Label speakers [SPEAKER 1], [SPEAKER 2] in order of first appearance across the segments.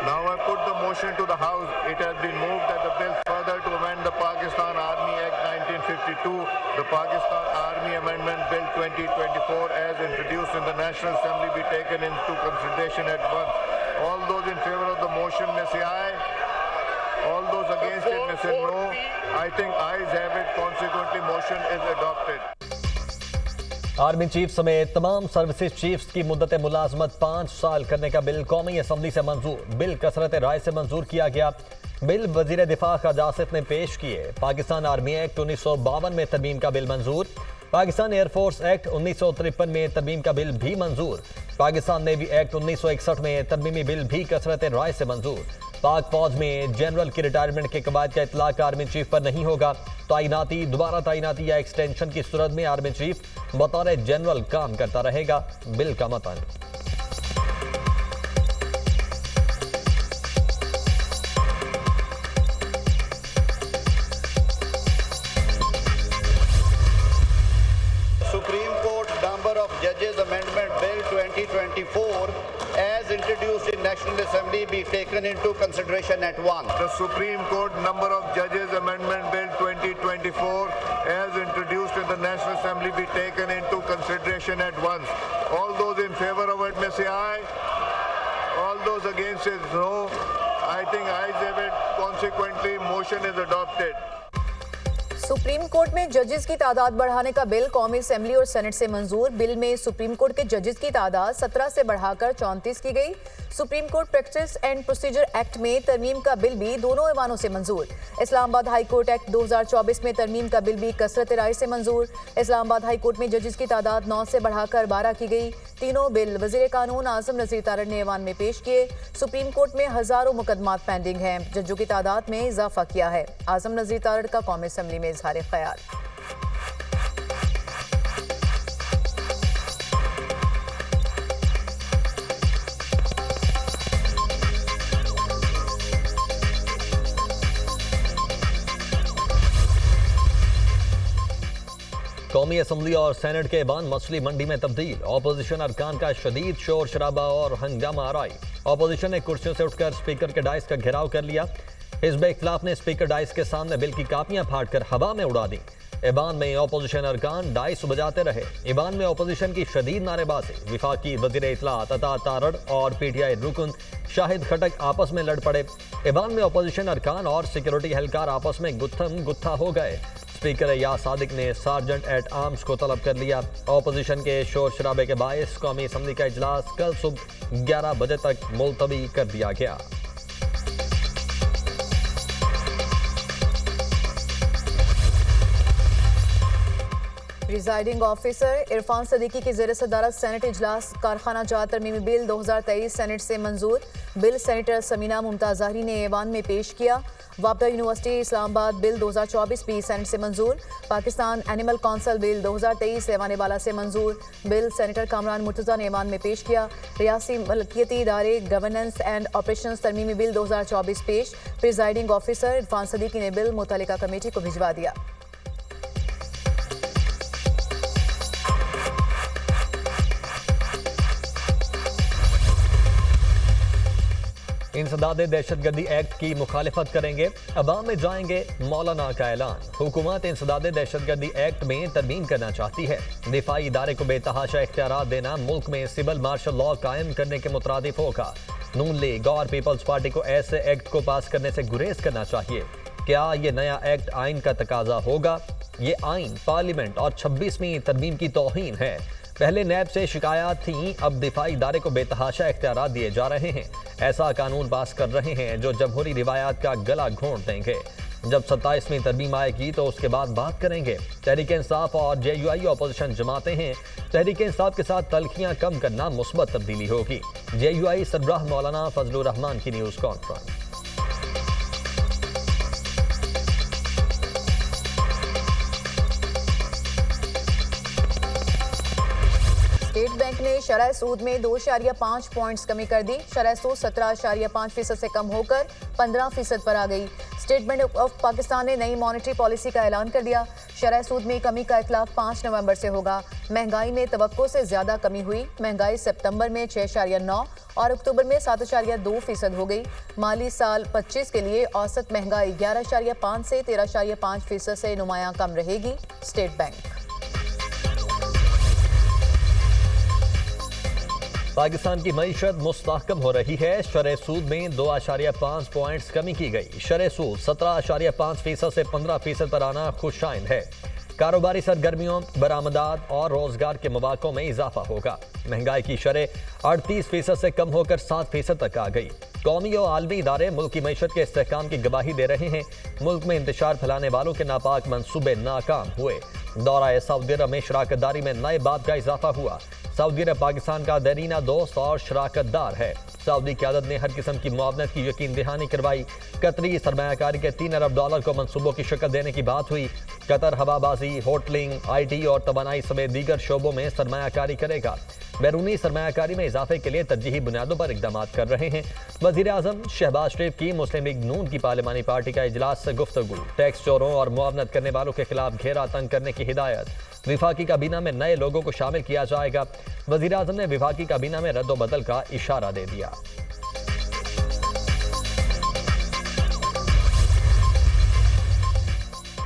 [SPEAKER 1] Now I put the motion to the House. It has been moved that the bill further to amend the Pakistan Army Act 1952, the Pakistan Army Amendment Bill 2024 as introduced in the National Assembly be taken into consideration at once. All those in favor of the motion may say aye. All those against it may say no. I think ayes have it. Consequently, motion is adopted.
[SPEAKER 2] Army chief समेत तमाम services chiefs की मुद्दत मुलाजमत 5 साल करने का bill कौमी assembly से मंजूर। बिल कसरत राय से मंजूर किया गया। बिल वजीर दिफा ख्वाजा आसिफ ने पेश किए। पाकिस्तान आर्मी एक्ट 1952 में तरमीम का बिल मंजूर। पाकिस्तान एयरफोर्स एक्ट 1953 में तरमीम का बिल भी मंजूर। पाकिस्तान नेवी एक्ट 1961 में तरमीमी बिल भी कसरत राय से मंजूर। पाक फौज में जनरल की रिटायरमेंट के कवायद का इतलाक आर्मी चीफ पर नहीं होगा। तैनाती, दोबारा तैनाती या एक्सटेंशन की सूरत में आर्मी चीफ बतौर जनरल काम करता रहेगा। बिल का मतन
[SPEAKER 3] Supreme Court number of judges amendment bill 2024 as introduced in National Assembly be taken into consideration at once.
[SPEAKER 1] The Supreme Court number of judges amendment bill 2024 as introduced in the National Assembly be taken into consideration at once. All those in favor of it may say aye. All those against it no. I think ayes have it. Consequently, motion is adopted.
[SPEAKER 4] Supreme court में जजेस की तादाद बढ़ाने का bill कौमी assembly और senate से मंजूर। बिल में सुप्रीम कोर्ट के जजेस की तादाद 17 से बढ़ाकर 34 की गई। Supreme court practice and procedure act में तरमीम का बिल भी दोनों ऐवानों से मंजूर। इस्लामाबाद हाई कोर्ट एक्ट 2024 में तरमीम का बिल भी कसरत राय से मंजूर। इस्लामाबाद हाई कोर्ट में जजेस की तादाद 9 से बढ़ाकर 12 की गई। तीनों बिल वजीर कानून आजम नजीर तारड़ ने ऐवान में पेश किए। सुप्रीम कोर्ट में हजारों मुकदमात पेंडिंग हैं। जजों की तादाद में इजाफा किया है। आजम नजीर तारड़ का कौमी असेंबली में इजहार ख्याल।
[SPEAKER 2] कौमी असम्बली और सेनेट के बाद मछली मंडी में तब्दील। ऑपोजिशन अरकान का शदीद शोर शराबा और हंगामा आराई। ऑपोजिशन ने कुर्सियों से उठकर स्पीकर के डाइस का घेराव कर लिया। हिज़्ब इख्तिलाफ ने स्पीकर डाइस के सामने बिल की कापियां फाड़कर हवा में उड़ा दी। ईवान में ऑपोजिशन अरकान डाइस बजाते रहे। ईवान में ऑपोजिशन की शदीद नारेबाजी। विफाकी वज़ीर इत्तलात अता तारड़ और पीटीआई रुकन शाहिद खटक आपस में लड़ पड़े। ईवान में ऑपोजिशन अरकान और सिक्योरिटी एहलकार आपस में गुत्थम गुत्था हो गए। स्पीकर या सादिक ने सार्जेंट एट आर्म्स को तलब कर लिया। ऑपोजिशन के शोर शराबे के बायस कौमी असम्बली का इजलास कल सुबह 11 बजे तक मुलतवी कर दिया गया।
[SPEAKER 4] प्रिजाइडिंग ऑफिसर इरफान सदीकी की ज़ेर सदारत सेनेट इजलास कारखाना जात तरमीमी बिल 2023 सेनेट से मंजूर। बिल सेनेटर समीना मुमताज़ ज़ाहरी ने ऐवान में पेश किया। वापडा यूनिवर्सिटी इस्लामाबाद बिल 2024 भी सेनेट से मंजूर। पाकिस्तान एनिमल काउंसिल बिल 2023 ऐवान बाला से मंजूर। बिल सेनेटर कामरान मुर्तज़ा ने ऐवान में पेश किया। रियासी मलकियती इदारे गवर्नेंस एंड ऑपरेशंस तरमीमी बिल 2024 पेश। प्रिजाइडिंग ऑफिसर इरफान सदीकी ने बिल मुतल्लिका कमेटी को भिजवा दिया।
[SPEAKER 2] इंसदादे दहशतगर्दी एक्ट की मुखालिफत करेंगे। अवाम में जाएंगे मौलाना का ऐलान। हुकूमत इंसदादे दहशतगर्दी एक्ट में तरमीम करना चाहती है। दिफाई इदारे को बेतहाशा इख्तियारात देना मुल्क में सिविल मार्शल लॉ कायम करने के मुतरादिफ होगा। नून लीग और पीपल्स पार्टी को ऐसे एक्ट को पास करने से गुरेज करना चाहिए। क्या ये नया एक्ट आइन का तकाजा होगा? ये आइन पार्लियामेंट और 26वीं तरमीम की तौहीन है। पहले नैब से शिकायत थी, अब दिफाई इदारे को बेतहाशा इख्तियारात दिए जा रहे हैं। ऐसा कानून पास कर रहे हैं जो जमहूरी रिवायात का गला घोंट देंगे। जब 27वीं तरमीम आएगी तो उसके बाद बात करेंगे। तहरीक इंसाफ और JUI अपोजिशन जमाते हैं। तहरीक इंसाफ के साथ तलखियां कम करना मुस्बत तब्दीली होगी। JUI सरबराह मौलाना फजलुर रहमान की न्यूज़ कॉन्फ्रेंस।
[SPEAKER 4] स्टेट बैंक ने शरह सूद में 2.5 पॉइंट्स कमी कर दी। शरह सूद 17.5% से कम होकर 15% पर आ गई। स्टेट बैंक ऑफ पाकिस्तान ने नई मॉनेटरी पॉलिसी का ऐलान कर दिया। शरह सूद में कमी का इतलाक 5 नवंबर से होगा। महंगाई में तवक्को से ज्यादा कमी हुई। महंगाई सितंबर में 6.9 और अक्टूबर में 7.2% हो गई। माली साल 25 के लिए औसत महंगाई 11.5 से 13.5% से नुमायां कम रहेगी। State bank.
[SPEAKER 2] पाकिस्तान की मईशत मुस्तहकम हो रही है। शरह सूद में 2.5 पॉइंट्स कमी की गई। शरह सूद 17.5% से 15% पर आना खुशाइंद है। कारोबारी सरगर्मियों, बरामदात और रोजगार के मौक़ों में इजाफा होगा। महंगाई की शरह 38% से कम होकर 7% तक आ गई। कौमी और आलमी इदारे मुल्क की मईशत के इस्तेहकाम की गवाही दे रहे हैं। मुल्क में इंतशार फैलाने वालों के नापाक मंसूबे नाकाम हुए। दौरा सऊदी अरब में शराकतदारी में नए बाब का इजाफा हुआ। सऊदी अरब पाकिस्तान का देरीना दोस्त और शराकतदार है। सऊदी क़यादत ने हर किस्म की मुआवनत की यकीन दहानी करवाई। कतरी सरमायाकारी के $3 अरब को मंसूबों की शक्ल देने की बात हुई। कतर हवाबाजी, होटलिंग, IT और तवानाई समेत दीगर शोबों में सरमायाकारी करेगा। बैरूनी सरमायाकारी में इजाफे के लिए तरजीही बुनियादों पर इकदाम कर रहे हैं। वज़ीर आज़म शहबाज शरीफ की मुस्लिम लीग नून की पार्लिमानी पार्टी का इजलास से गुफ्तगू। टैक्स चोरों और मुआवनत करने वालों के खिलाफ घेरा तंग करने की हिदायत। विफाकी काबीना में नए लोगों को शामिल किया जाएगा। वज़ीर आज़म ने विफाकी काबीना में रद्दोबदल का इशारा दे दिया।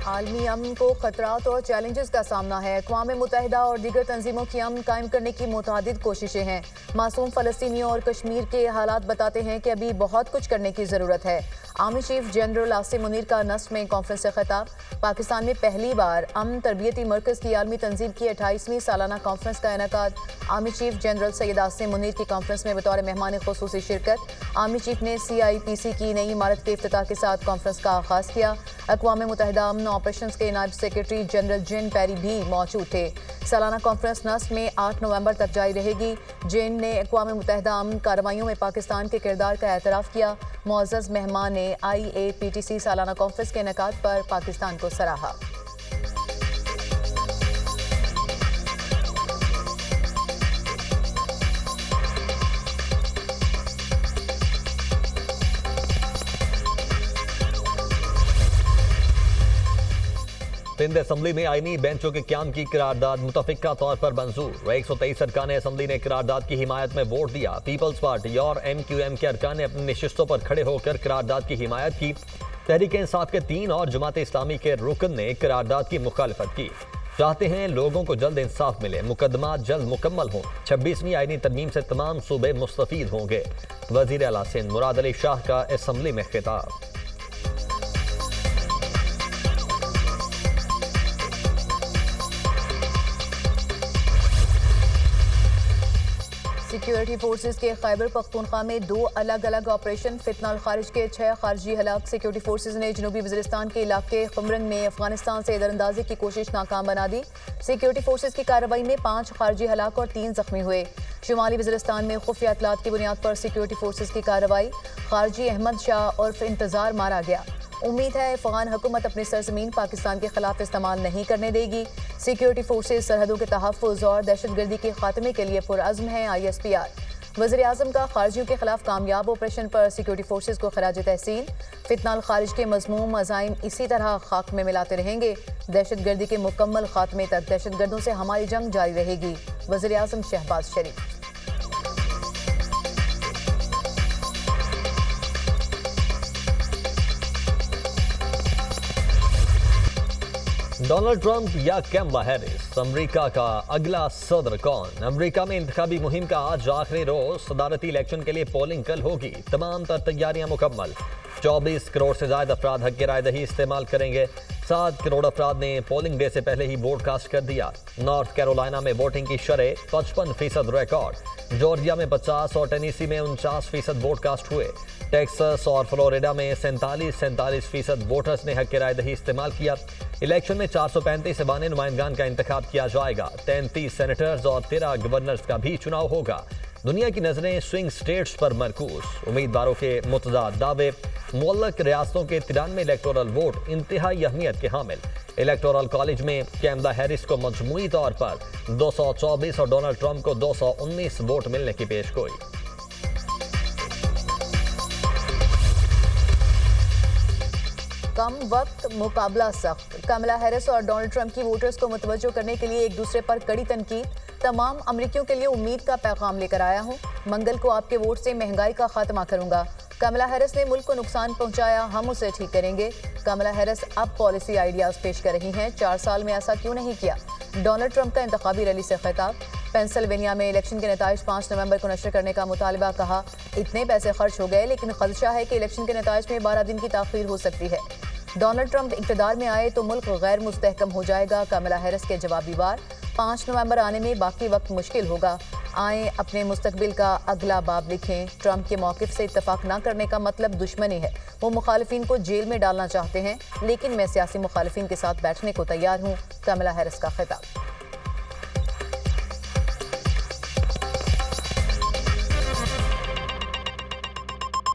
[SPEAKER 4] आलमी अमन को खतरात और चैलेंजेस का सामना है। अक़वाम मुत्तहिदा और दीगर तंजीमों की अमन कायम करने की मुतअद्दिद कोशिशें हैं। मासूम फ़लस्तीनियों और कश्मीर के हालात बताते हैं कि अभी बहुत कुछ करने की ज़रूरत है। Army chief general Asim Munir का नस्र में कॉन्फ्रेंस से खिताब। पाकिस्तान में पहली बार अमन तरबियती मरकज़ की आलमी तंजीम की 28वीं सालाना कॉन्फ्रेंस का इनेकाद। Army chief general Syed Asim Munir की कॉन्फ्रेंस में बतौर मेहमान ख़ुसूसी शिरकत। आर्मी चीफ ने CIPC की नई इमारत के इफ्तिताह के साथ कॉन्फ्रेंस का आगाज़ किया। अक़वाम मुत्तहिदा अमन ऑपरेशंस के नायब सेक्रेटरी जनरल जिन पेरी भी मौजूद थे। सालाना कॉन्फ्रेंस नस्र में 8 नवंबर तक जारी रहेगी। जिन ने अक़वाम मुत्तहिदा अमन कार्रवाइयों में पाकिस्तान के किरदार का एतराफ़ किया। मुअज़्ज़ज़ मेहमान ने IAPTC सालाना कॉन्फ्रेंस के इनेकाद पर पाकिस्तान को सराहा।
[SPEAKER 2] सिंध असम्बली में आईनी बेंचों के क़याम की करारदाद मुतफ़िक़ा तौर पर मंजूर। 123 अरकान असम्बली ने करारदाद की हिमायत में वोट दिया। पीपल्स पार्टी और MQM के अरकान ने अपनी नशिस्तों पर खड़े होकर करारदाद की हिमायत की। तहरीक इंसाफ के 3 और जमात इस्लामी के रुकन ने करारदाद की मुखालफत की। चाहते हैं लोगों को जल्द इंसाफ मिले, मुकदमा जल्द मुकम्मल हों। 26वीं आईनी तरमीम से तमाम सूबे मुस्तफीद होंगे। वज़ीर आला सिंध मुराद अली शाह का असम्बली में खिताब।
[SPEAKER 4] सिक्योरिटी फोर्सेस के खैबर पख्तूनख्वा में 2 अलग अलग ऑपरेशन। फितनाल खारिज के 6 खारजी हलाक। सिक्योरिटी फोर्सेस ने जनूबी वज़ीरिस्तान के इलाके खुमरंग में अफगानिस्तान से दरअंदाजी की कोशिश नाकाम बना दी। सिक्योरिटी फोर्सेस की कार्रवाई में 5 खारजी हलाक और 3 जख्मी हुए। शुमाली वज़ीरिस्तान में खुफिया इतलात की बुनियाद पर सिक्योरिटी फोर्सेस की कार्रवाई। खारजी अहमद शाह उर्फ इंतजार मारा गया। उम्मीद है अफगान हुकूमत अपनी सरजमीन पाकिस्तान के खिलाफ इस्तेमाल नहीं करने देगी। सिक्योरिटी फोर्सेस सरहदों के तहफ़्फ़ुज़ और दहशतगर्दी के खात्मे के लिए पुरअज़्म है। ISPR। वज़ीर आज़म का खारजियों के खिलाफ कामयाब ऑपरेशन पर सिक्योरिटी फोर्सेस को खराज तहसीन। फितनाल खारिज के मज़मूम अज़ाइम इसी तरह खाक में मिलाते रहेंगे। दहशतगर्दी के मुकम्मल खात्मे तक दहशतगर्दों से हमारी जंग जारी रहेगी। वज़ीर आज़म शहबाज शरीफ।
[SPEAKER 2] डोनाल्ड ट्रंप या कैमला हैरिस, अमेरिका का अगला सदर कौन? अमेरिका में इंतखाबी मुहिम का आज आखिरी रोज। सदारती इलेक्शन के लिए पोलिंग कल होगी। तमाम तर तैयारियां मुकम्मल। 24 करोड़ से ज्यादा अफराद हक की रायदही इस्तेमाल करेंगे। 7 करोड़ अफराद ने पोलिंग डे से पहले ही वोट कास्ट कर दिया। नॉर्थ कैरोलिना में वोटिंग की शरह 55% रिकॉर्ड। जॉर्जिया में 50 और टेनेसी में 49% वोट कास्ट हुए। टेक्सास और फ्लोरिडा में 47% वोटर्स ने हक की रायदही इस्तेमाल किया। इलेक्शन में 435 ऐवान नुमाइंदगान का इंतखाब किया जाएगा। 33 सेनेटर्स और 13 गवर्नर्स का भी चुनाव होगा। दुनिया की नजरें स्विंग स्टेट्स पर मरकूज। उम्मीदवारों के मुतज़ाद दावे। मुअल्लक रियासतों के 93 इलेक्टोरल वोट इंतहाई अहमियत के हामिल। इलेक्टोरल कॉलेज में कैमला हैरिस को मजमूई तौर पर 224 और डोनाल्ड ट्रंप को 219 वोट मिलने की पेशगोई।
[SPEAKER 4] कम वक्त मुकाबला सख्त। कमला हैरिस और डोनाल्ड ट्रंप की वोटर्स को मुतवज्जो करने के लिए एक दूसरे पर कड़ी तनकीद। तमाम अमरीकियों के लिए उम्मीद का पैगाम लेकर आया हूं। मंगल को आपके वोट से महंगाई का खात्मा करूंगा। कमला हैरिस ने मुल्क को नुकसान पहुंचाया, हम उसे ठीक करेंगे। कमला हैरिस अब पॉलिसी आइडियाज पेश कर रही हैं। 4 साल में ऐसा क्यों नहीं किया? डोनाल्ड ट्रंप का इंतखाबी रैली से खिताब। पेंसिल्वेनिया में इलेक्शन के नताइज 5 नवंबर को नशर करने का मुतालबा। कहा, इतने पैसे खर्च हो गए लेकिन खदशा है कि इलेक्शन के नताइज में 12 दिन की ताखीर हो सकती है। डोनाल्ड ट्रंप इक़्तिदार में आए तो मुल्क गैर मुस्तहकम हो जाएगा। कमला हैरिस के जवाबी वार। 5 नवंबर आने में बाकी वक्त मुश्किल होगा। आए अपने मुस्तकबिल का अगला बाब लिखें। ट्रंप के मौक़िफ़ से इत्तफाक न करने का मतलब दुश्मनी है। वो मुखालिफिन को जेल में डालना चाहते हैं, लेकिन मैं सियासी मुखालिफिन के साथ बैठने को तैयार हूँ। कमला हैरिस का खिताब।